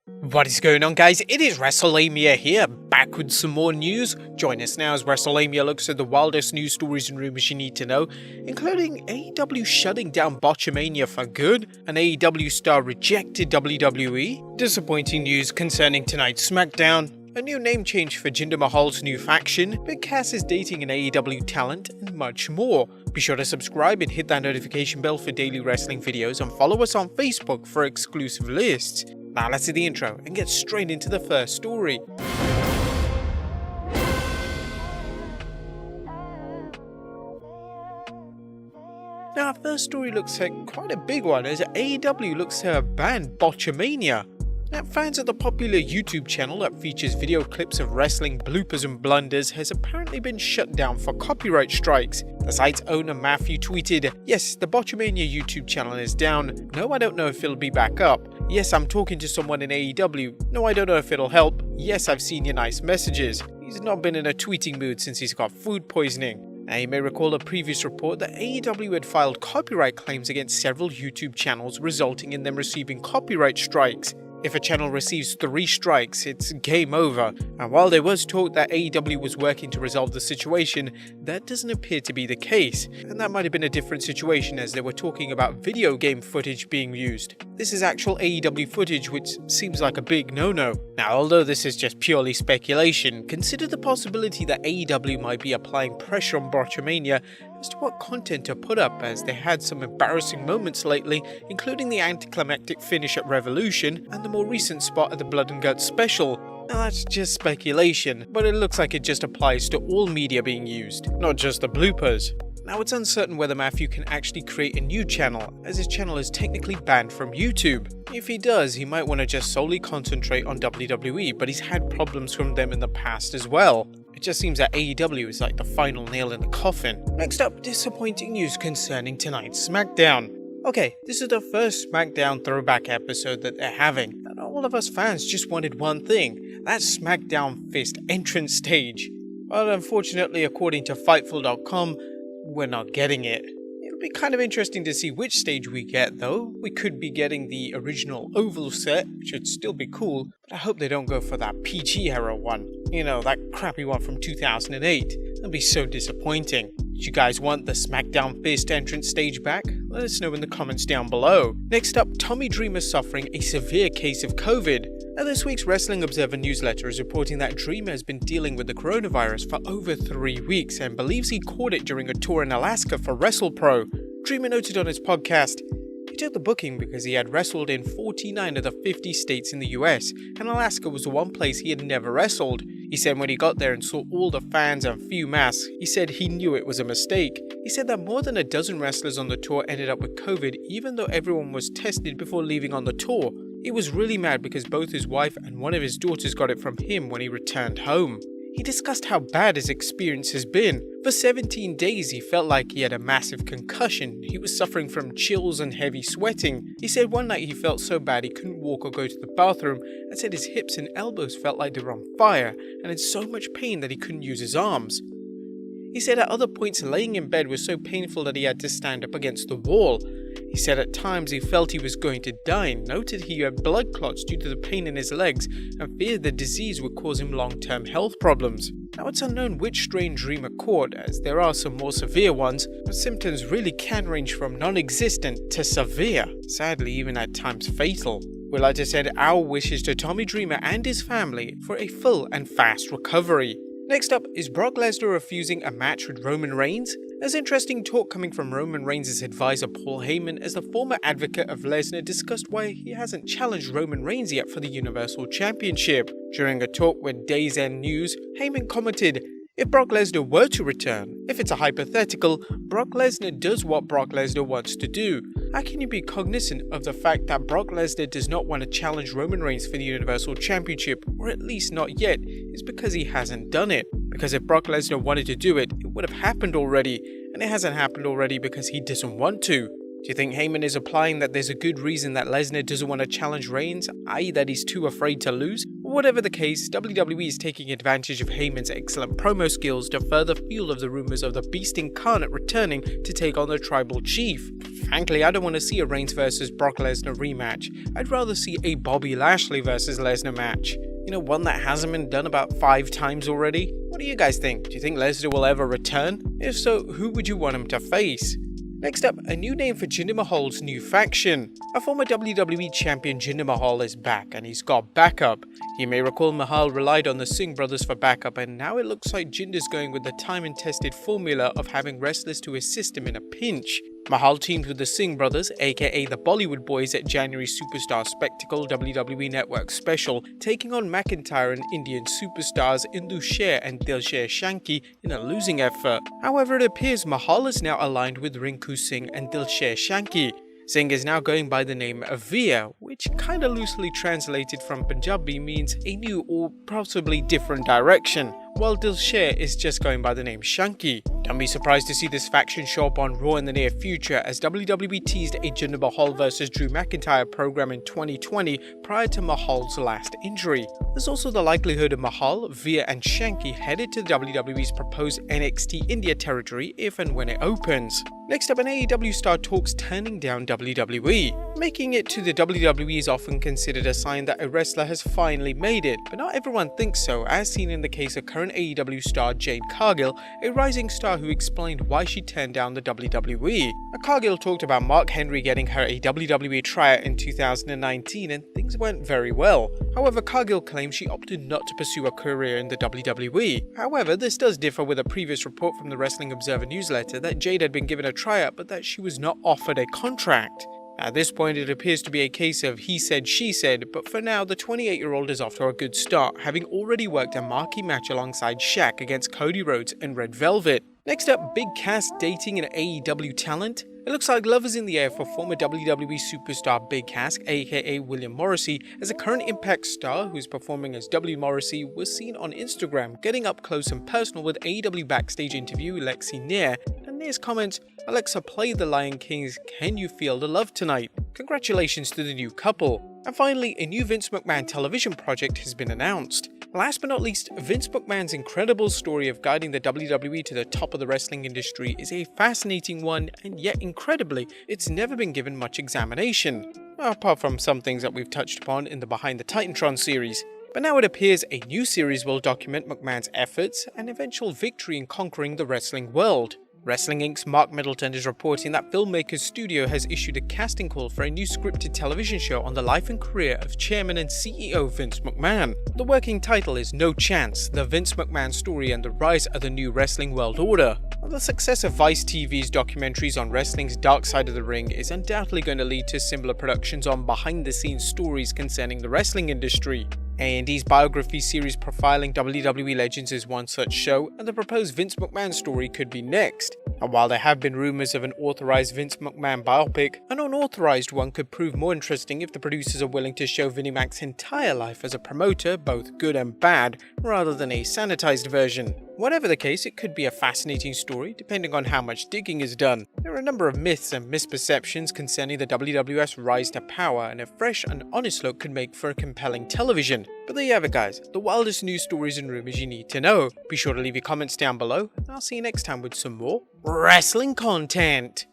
What is going on, guys? It is Wrestlelamia here, back with some more news. Join us now as Wrestlelamia looks at the wildest news stories and rumors you need to know, including AEW shutting down Botchamania for good, an AEW star rejected WWE, disappointing news concerning tonight's Smackdown, a new name change for Jinder Mahal's new faction, Big Cass is dating an AEW talent, and much more. Be sure to subscribe and hit that notification bell for daily wrestling videos, and follow us on Facebook for exclusive lists. Now let's do the intro and get straight into the first story. Now our first story looks like quite a big one, as AEW looks to have banned Botchamania. Now, fans of the popular YouTube channel that features video clips of wrestling bloopers and blunders has apparently been shut down for copyright strikes. The site's owner Matthew tweeted, "Yes, the Botchamania YouTube channel is down. No, I don't know if it'll be back up. Yes, I'm talking to someone in AEW. No, I don't know if it'll help. Yes, I've seen your nice messages." He's not been in a tweeting mood since he's got food poisoning. Now, you may recall a previous report that AEW had filed copyright claims against several YouTube channels, resulting in them receiving copyright strikes. If a channel receives 3 strikes, it's game over, and while there was talk that AEW was working to resolve the situation, that doesn't appear to be the case, and that might have been a different situation as they were talking about video game footage being used. This is actual AEW footage, which seems like a big no-no. Now, although this is just purely speculation, consider the possibility that AEW might be applying pressure on Botchamania as to what content to put up, as they had some embarrassing moments lately, including the anticlimactic finish at Revolution and the more recent spot at the Blood and Guts special. Now that's just speculation, but it looks like it just applies to all media being used, not just the bloopers. Now it's uncertain whether Matthew can actually create a new channel, as his channel is technically banned from YouTube. If he does, he might want to just solely concentrate on WWE, but he's had problems from them in the past as well. It just seems that AEW is like the final nail in the coffin. Next up, disappointing news concerning tonight's Smackdown. Okay, this is the first Smackdown throwback episode that they're having, and all of us fans just wanted one thing, that Smackdown Fist entrance stage. But unfortunately, according to Fightful.com, we're not getting it. It'll be kind of interesting to see which stage we get though. We could be getting the original oval set, which would still be cool, but I hope they don't go for that PG era one. You know, that crappy one from 2008. That'll be so disappointing. Did you guys want the Smackdown Fist entrance stage back? Let us know in the comments down below. Next up, Tommy Dreamer suffering a severe case of COVID. Now, this week's Wrestling Observer newsletter is reporting that Dreamer has been dealing with the coronavirus for over 3 weeks and believes he caught it during a tour in Alaska for WrestlePro. Dreamer noted on his podcast, he took the booking because he had wrestled in 49 of the 50 states in the US, and Alaska was the one place he had never wrestled. He said when he got there and saw all the fans and few masks, he said he knew it was a mistake. He said that more than a dozen wrestlers on the tour ended up with COVID even though everyone was tested before leaving on the tour. He was really mad because both his wife and one of his daughters got it from him when he returned home. He discussed how bad his experience has been. For 17 days he felt like he had a massive concussion. He was suffering from chills and heavy sweating. He said one night he felt so bad he couldn't walk or go to the bathroom, and said his hips and elbows felt like they were on fire and in so much pain that he couldn't use his arms. He said at other points laying in bed was so painful that he had to stand up against the wall. He said at times he felt he was going to die, and noted he had blood clots due to the pain in his legs and feared the disease would cause him long-term health problems. Now it's unknown which strain Dreamer caught, as there are some more severe ones, but symptoms really can range from non-existent to severe, sadly even at times fatal. We'd like to send our wishes to Tommy Dreamer and his family for a full and fast recovery. Next up is Brock Lesnar refusing a match with Roman Reigns. There's interesting talk coming from Roman Reigns' advisor Paul Heyman, as the former advocate of Lesnar discussed why he hasn't challenged Roman Reigns yet for the Universal Championship. During a talk with Days End News, Heyman commented, "If Brock Lesnar were to return, if it's a hypothetical, Brock Lesnar does what Brock Lesnar wants to do. How can you be cognizant of the fact that Brock Lesnar does not want to challenge Roman Reigns for the Universal Championship, or at least not yet? It's because he hasn't done it. Because if Brock Lesnar wanted to do it, it would have happened already, and it hasn't happened already because he doesn't want to." Do you think Heyman is implying that there's a good reason that Lesnar doesn't want to challenge Reigns, i.e. that he's too afraid to lose? Or Whatever the case, WWE is taking advantage of Heyman's excellent promo skills to further fuel of the rumors of the Beast Incarnate returning to take on the Tribal Chief. Frankly, I don't want to see a Reigns vs Brock Lesnar rematch. I'd rather see a Bobby Lashley vs Lesnar match. You know, one that hasn't been done about 5 times already? What do you guys think? Do you think Lesnar will ever return? If so, who would you want him to face? Next up, a new name for Jinder Mahal's new faction. A former WWE champion Jinder Mahal is back, and he's got backup. You may recall Mahal relied on the Singh brothers for backup, and now it looks like Jinder's going with the time and tested formula of having wrestlers to assist him in a pinch. Mahal teamed with the Singh brothers, aka the Bollywood Boys, at January Superstar Spectacle WWE Network special, taking on McIntyre and Indian superstars Indu Sher and Dilsher Shanky in a losing effort. However, it appears Mahal is now aligned with Rinku Singh and Dilsher Shanky. Singh is now going by the name Veer, which kinda loosely translated from Punjabi means a new or possibly different direction, while Dilsher is just going by the name Shanky. Don't be surprised to see this faction show up on Raw in the near future, as WWE teased a Jinder Mahal vs Drew McIntyre program in 2020 prior to Mahal's last injury. There's also the likelihood of Mahal, Veer and Shanky headed to WWE's proposed NXT India territory if and when it opens. Next up, an AEW star talks turning down WWE. Making it to the WWE is often considered a sign that a wrestler has finally made it, but not everyone thinks so, as seen in the case of current AEW star Jade Cargill, a rising star who explained why she turned down the WWE. Cargill talked about Mark Henry getting her a WWE tryout in 2019 and things went very well. However, Cargill claims she opted not to pursue a career in the WWE. However, this does differ with a previous report from the Wrestling Observer newsletter that Jade had been given a tryout but that she was not offered a contract. At this point, it appears to be a case of he said, she said, but for now, the 28-year-old is off to a good start, having already worked a marquee match alongside Shaq against Cody Rhodes and Red Velvet. Next up, Big Cass dating an AEW talent. It looks like love is in the air for former WWE superstar Big Cass, aka William Morrissey, as a current Impact star who is performing as W. Morrissey was seen on Instagram getting up close and personal with AEW backstage interview Lexi Nair, and Nair's comments, "Alexa played the Lion King's Can You Feel the Love Tonight?" Congratulations to the new couple. And finally, a new Vince McMahon television project has been announced. Last but not least, Vince McMahon's incredible story of guiding the WWE to the top of the wrestling industry is a fascinating one, and yet incredibly, it's never been given much examination. Apart from some things that we've touched upon in the Behind the Titantron series. But now it appears a new series will document McMahon's efforts and eventual victory in conquering the wrestling world. Wrestling Inc.'s Mark Middleton is reporting that Filmmakers Studio has issued a casting call for a new scripted television show on the life and career of Chairman and CEO Vince McMahon. The working title is No Chance, The Vince McMahon Story and the Rise of the New Wrestling World Order. The success of Vice TV's documentaries on wrestling's dark side of the ring is undoubtedly going to lead to similar productions on behind-the-scenes stories concerning the wrestling industry. A&E's biography series profiling WWE legends is one such show, and the proposed Vince McMahon story could be next. And while there have been rumors of an authorized Vince McMahon biopic, an unauthorized one could prove more interesting if the producers are willing to show Vinnie Mac's entire life as a promoter, both good and bad, rather than a sanitized version. Whatever the case, it could be a fascinating story, depending on how much digging is done. There are a number of myths and misperceptions concerning the WWF's rise to power, and a fresh and honest look could make for a compelling television. But there you have it, guys, the wildest news stories and rumors you need to know. Be sure to leave your comments down below, and I'll see you next time with some more wrestling content.